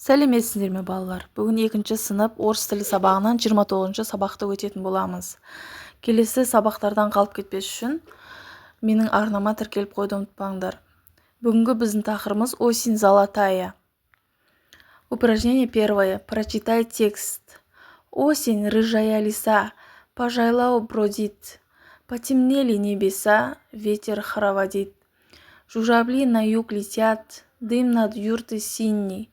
Сәлеметсіздер ме балалар? Бүгін 2-ші сынып орыс тілі сабағынан 29-ші сабақты өтетін боламыз. Келесі сабақтардан қалып кетпес үшін менің арнама тіркеліп қойды, ұмытпаңдар. Бүгінгі біздің тақырыбымыз осень золотая. Упражнение первое. Прочитай текст. Осень, рыжая лиса, по жайлау бродит. Потемнели небеса, ветер хороводит. Журавли на юг летят, дым над юртой синий.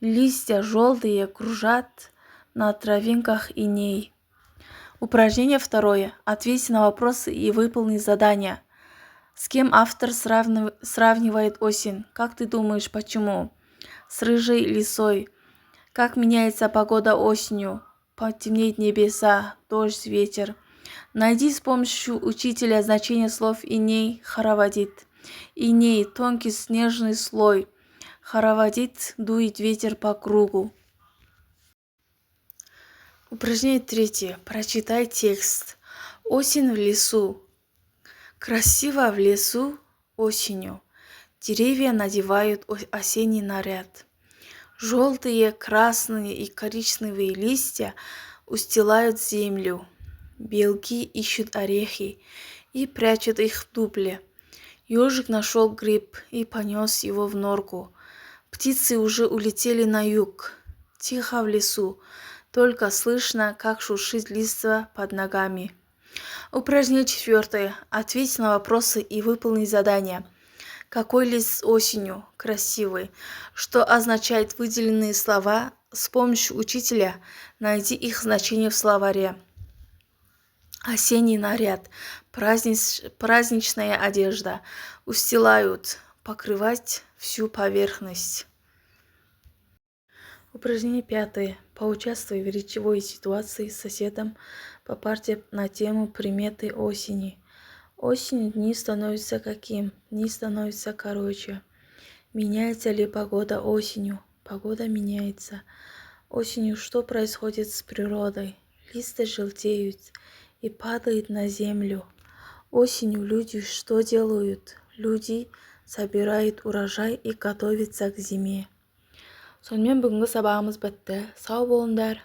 Листья желтые кружат на травинках иней. Упражнение второе. Ответь на вопросы и выполни задания. С кем автор сравнивает осень? Как ты думаешь, почему? С рыжей лисой. Как меняется погода осенью? Потемнеет небеса, дождь, ветер. Найди с помощью учителя значение слов иней, хороводит. Иней – тонкий снежный слой. Хороводит, дует ветер по кругу. Упражнение третье. Прочитай текст. Осень в лесу. Красиво в лесу осенью. Деревья надевают осенний наряд. Желтые, красные и коричневые листья устилают землю. Белки ищут орехи и прячут их в дупле. Ежик нашел гриб и понес его в норку. Птицы уже улетели на юг. Тихо в лесу, только слышно, как шуршит листва под ногами. Упражнение четвертое. Ответь на вопросы и выполни задания. Какой лес осенью? Красивый. Что означают выделенные слова? С помощью учителя найди их значение в словаре. Осенний наряд. Праздничная одежда. Устилают. Покрывать всю поверхность. Упражнение пятое. Поучаствуй в речевой ситуации с соседом по парте на тему приметы осени. Осенью дни становятся каким? Дни становятся короче. Меняется ли погода осенью? Погода меняется. Осенью что происходит с природой? Листья желтеют и падают на землю. Осенью люди что делают? Люди собирают урожай и готовятся к зиме. Сонымен бүгінгі сабағымыз бітті. Сау болыңдар.